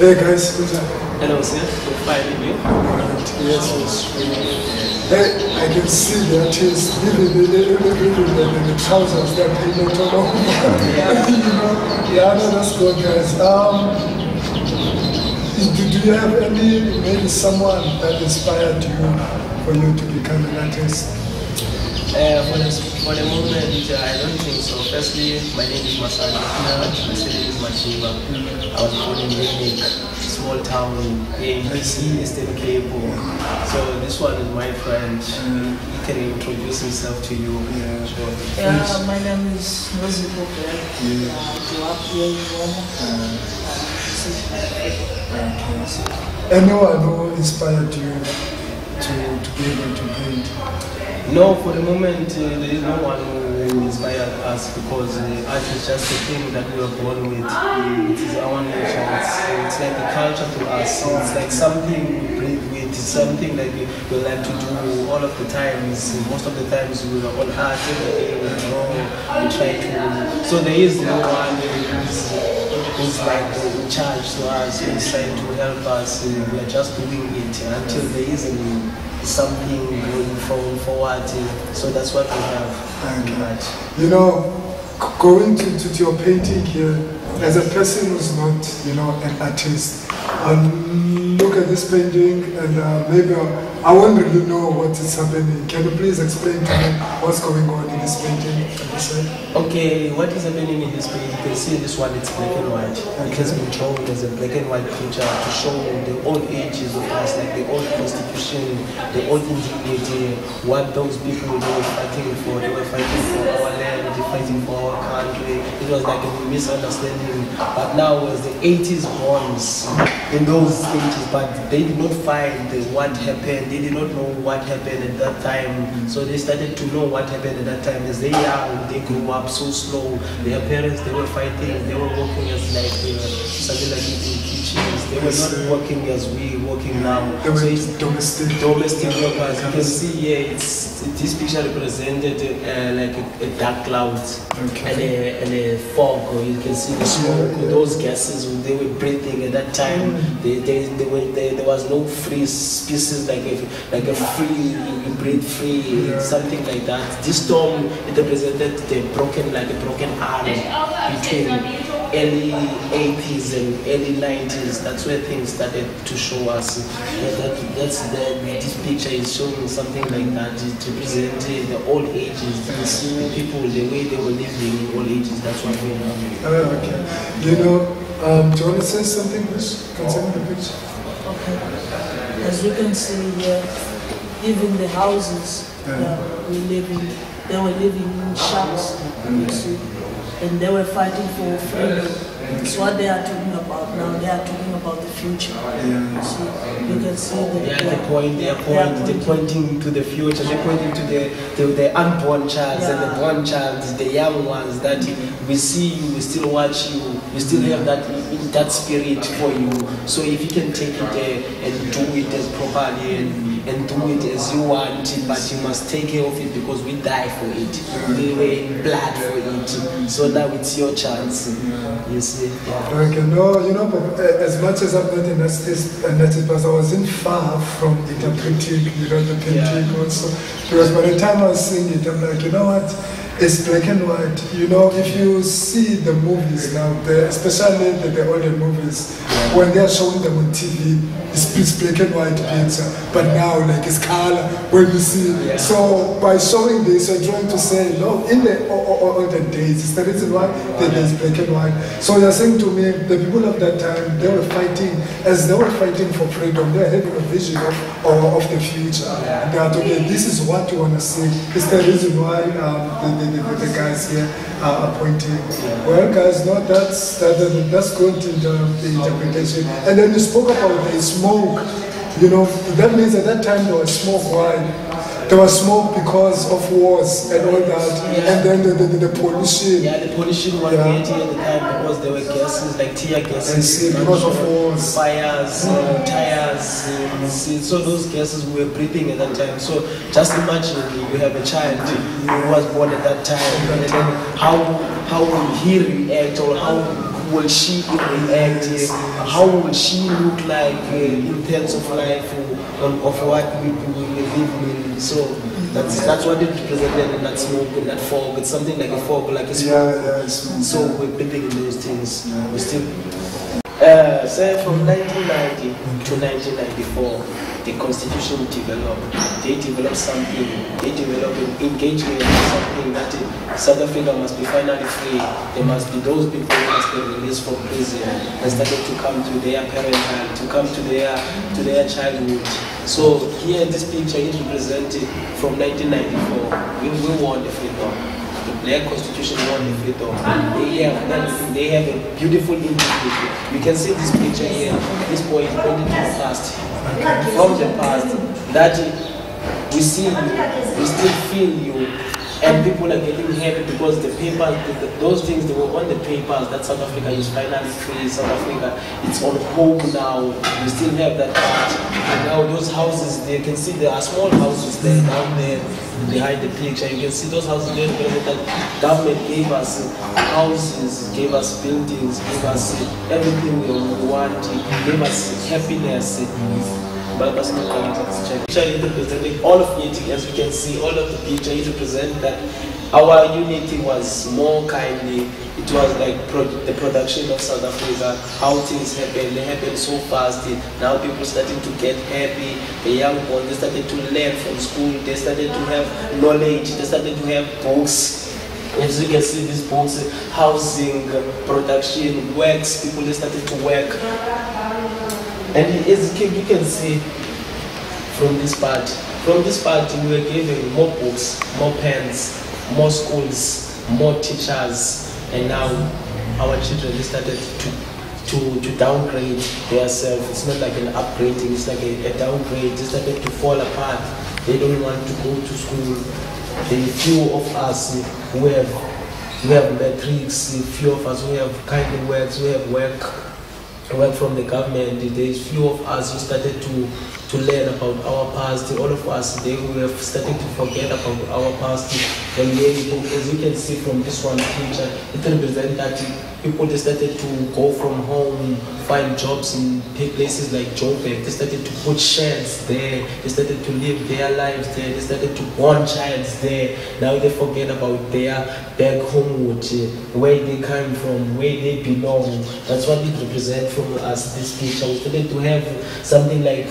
Hey guys, what's up? Hello, sir. Good finding you. Yes, hey, I can see the artists, even the trousers that they don't know. Yeah, no, that's good, guys. Do you have maybe someone that inspired you for you to become an artist? For the moment, I don't think so. Firstly, my name is Masande Majiba. I was born in Limnik, small town in Eastern Cape. So this one is my friend. He can introduce himself to you. Yeah, sure. Yeah, my name is Nozipho Bell. I grew up here in Roma. Anyone who inspired you to be able to paint? No, for the moment, there is no one who inspired us because art is just a thing that we are born with. It is our nature. It's like a culture to us. It's like something we breathe with. It's something that we like to do all of the times. Most of the times we are on art, every day we draw, we try to. So there is no one who's like in charge to us, who's trying to help us. We are just doing it until there is something going forward. So that's what we have. Okay. You know, going to your painting here, as a person who's not, an artist, look at this painting and maybe I won't really know what is happening. Can you please explain to me what's going on in this painting? Okay, what is happening in this painting? You can see this one, it's black and white. Okay. It has been drawn as a black and white picture to show the old ages of us, like the old constitution, the old indignity, what those people they were fighting for. They were fighting for our land, they were fighting for our country. It was like a misunderstanding. But now as the 80s bonds, in those 80s, but they did not find what happened. They did not know what happened at that time. So they started to know what happened at that time. As they young, they grew up so slow. Their parents, they were fighting. They were working as like something like in kitchens. They were not working as we working now. So it's domestic workers. You can see here, this picture represented like a dark cloud and a fog. You can see the smoke. Those gases they were breathing at that time. There was no free species like a free, you breathe free, something like that. This storm, it represented the broken arm between early 80s and early 90s. That's where things started to show us. This picture is showing something like that. It represented the old ages, the people, the way they were living in old ages. That's what we have. Okay. You know, do you want to say something concerning the picture? Okay. As you can see here, even the houses they were living in shacks, you see, and they were fighting for freedom. It's what they are talking about now. They are talking about the future. So you can see that they're pointing to the future. They're pointing to the unborn child and the born child, the young ones that we see you, we still watch you, we still have that spirit for you. So if you can take it there and do it as properly and do it as you want, but you must take care of it because we die for it. We were in blood for it. So now it's your chance. You see? Yeah. Okay, no, you know, but as much as I'm not an artist, but I wasn't far from interpreting, the painting also. Because by the time I was seeing it, I'm like, you know what? It's black and white. You know, if you see the movies now, especially the older movies, when they are showing them on TV, it's black and white picture. But now, like, it's color when you see. So by showing this, you're trying to say, no, in the older days, it's the reason why there's black and white. So you're saying to me, the people of that time, they were fighting, as they were fighting for freedom, they were having a vision of the future. And they are talking, this is what you want to see. It's the reason why the guys here are pointing. Well, guys, no, that's good the interpretation. And then you spoke about the smoke. You know, that means at that time there was smoke. Why? There was smoke because of wars and all that, and then the pollution. Yeah, the pollution was created at the time because there were gases like tear gases. Because of wars, fires, tires. So those gases we were breathing at that time. So just imagine you have a child who was born at that time, and then how will he react, or how will she react? How will she look like in terms of life of what we live in? So that's what it represented in that smoke, in that fog. It's something like a fog, like a smoke. So we're breathing in those things. We still. So from 1990 to 1994, the Constitution developed. They developed something. They developed an engagement in something that South Africa must be finally free. There must be those people who must be released from prison and started to come to their parenthood, to come to their childhood. So here in this picture, it represented from 1994. We won the freedom. The Black Constitution won the freedom. They have a beautiful integrity. You can see this picture here. This boy is pointing to the past. From the past, that we see you, we still feel you, and people are getting happy because the papers, those things they were on the papers that South Africa is finally free. South Africa, it's on home now. We still have that part. And now those houses, they can see there are small houses there down there behind the picture. You can see those houses there that government gave us houses, gave us buildings, gave us everything we want, gave us happiness. Picture representing all of it, as you can see, all of the picture it represents that our unity was more kindly. It was like the production of South Africa, how things happen. They happen so fast. Now people starting to get happy. The young ones, they started to learn from school. They started to have knowledge. They started to have books. As you can see, these books, housing, production, works. People they started to work. And as you can see from this part, we were given more books, more pens, more schools, more teachers, and now our children they started to downgrade themselves. It's not like an upgrading, it's like a downgrade. They started to fall apart. They don't want to go to school. The few of us who have metrics, few of us who have kind of works, who have work from the government. There's few of us who started to learn about our past. All of us, they were starting to forget about our past. And then, as you can see from this one picture, it represents that people they started to go from home, find jobs in places like Joburg. They started to put sheds there. They started to live their lives there. They started to born childs there. Now they forget about their back homewood, where they come from, where they belong. That's what it represents from us, this picture. We started to have something like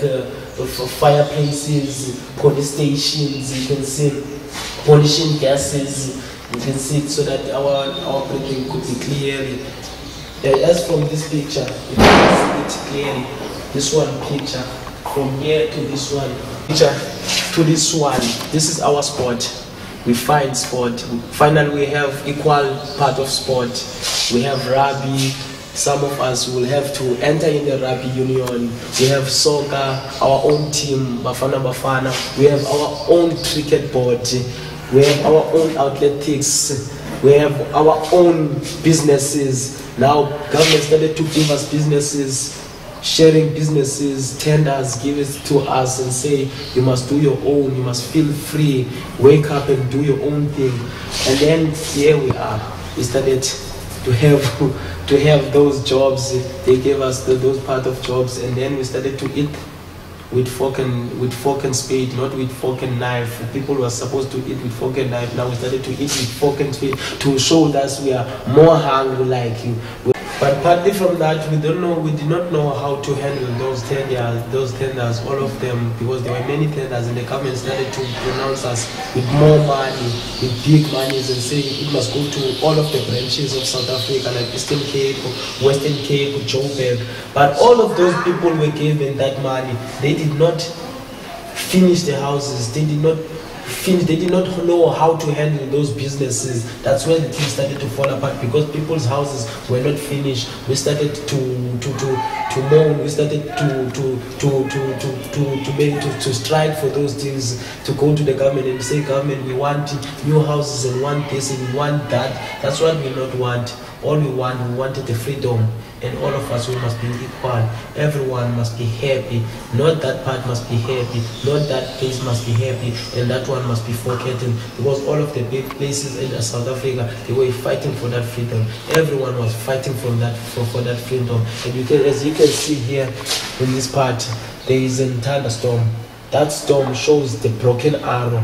fireplaces, police stations, you can see polishing gases, you can see it so that our breathing could be clearly. As from this picture, you can see it clearly. This one picture, from here to this one, picture to this one, this is our sport. We find sport. Finally, we have equal part of sport. We have rugby. Some of us will have to enter in the rugby union. We have soccer, our own team, Bafana Bafana. We have our own cricket board. We have our own athletics. We have our own businesses. Now, government started to give us businesses, sharing businesses, tenders, give it to us and say, you must do your own, you must feel free, wake up and do your own thing. And then here we are. We started to have those jobs. They gave us those part of jobs, and then we started to eat with fork and spade, not with fork and knife. People were supposed to eat with fork and knife. Now we started to eat with fork and spade to show that we are more hungry like you. But partly from that, we did not know how to handle those tenders, all of them, because there were many tenders, and the government started to pronounce us with more money, with big monies, and say it must go to all of the branches of South Africa, like Eastern Cape, Western Cape, Joburg. But all of those people were given that money. They did not finish the houses. They did not know how to handle those businesses. That's when the things started to fall apart, because people's houses were not finished. We started to mourn. We started to strike for those things, to go to the government and say, government, we want new houses and want this and we want that. That's what we not want. All we wanted the freedom. and all of us, we must be equal. Everyone must be happy. Not that part must be happy, not that place must be happy, and that one must be forgotten. Because all of the big places in South Africa, they were fighting for that freedom. Everyone was fighting for that freedom. And you can, as you can see here in this part, there is a thunderstorm. That storm shows the broken arrow,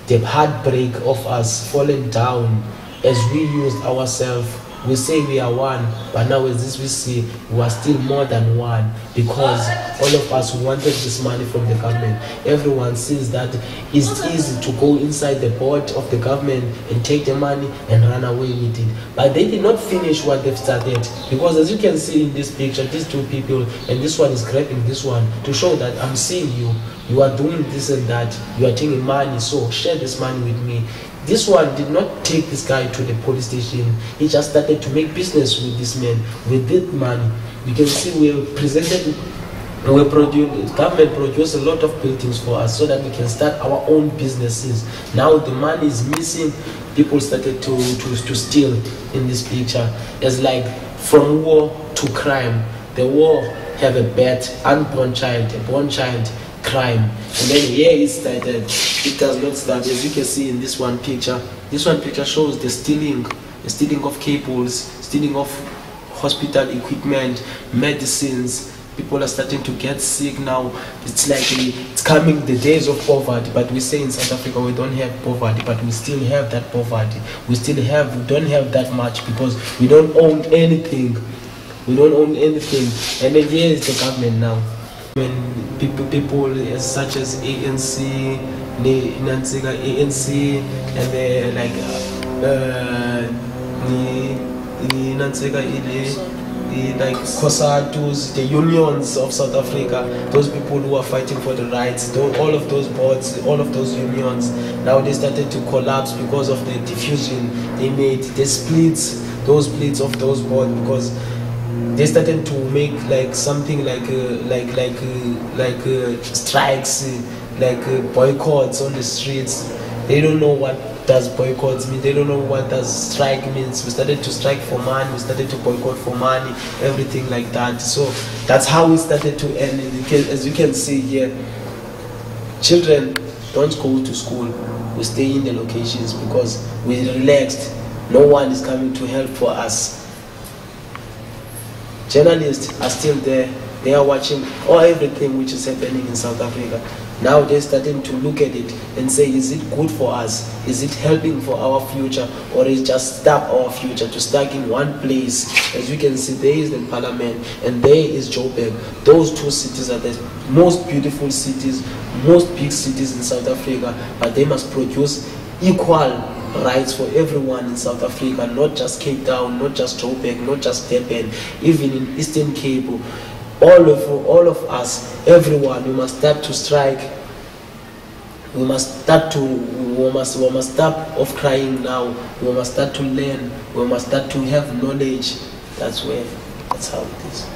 the heartbreak of us falling down as we used ourselves. We say we are one, but now as this we see, we are still more than one, because all of us wanted this money from the government. Everyone sees that it's easy to go inside the board of the government and take the money and run away with it. But they did not finish what they've started, because as you can see in this picture, these two people, and this one is grabbing this one to show that I'm seeing you. You are doing this and that. You are taking money, so share this money with me. This one did not take this guy to the police station. He just started to make business with this man, with this money. You can see government produced a lot of buildings for us so that we can start our own businesses. Now the money is missing. People started to steal in this picture. It's like from war to crime. The war have a bad unborn child, a born child, crime, and then here it started. It does not start. As you can see in this one picture shows the stealing of cables, stealing of hospital equipment, medicines. People are starting to get sick now. It's like it's coming the days of poverty, but we say in South Africa we don't have poverty, but we still have that poverty. We don't have that much because we don't own anything. We don't own anything. And then here is the government now. When people such as ANC, ANC, and they like like Xhosa, the unions of South Africa, those people who are fighting for the rights, all of those boards, all of those unions, now they started to collapse because of the diffusion they made, the splits, those splits of those boards, because they started to make like something like strikes, like boycotts on the streets. They don't know what does boycotts mean. They don't know what does strike means. We started to strike for money. We started to boycott for money. Everything like that. So that's how we started to end. As you can see here, children don't go to school. We stay in the locations because we're relaxed. No one is coming to help for us. Journalists are still there. They are watching everything which is happening in South Africa. Now they're starting to look at it and say, is it good for us? Is it helping for our future? Or is it just stop our future to stuck in one place? As you can see, there is the parliament and there is Joburg. Those two cities are the most beautiful cities, most big cities in South Africa, but they must produce equal rights for everyone in South Africa, not just Cape Town, not just Joburg, not just Durban, even in Eastern Cape. All of us, everyone, we must start to strike. We must start of crying now. We must start to learn. We must start to have knowledge. That's how it is.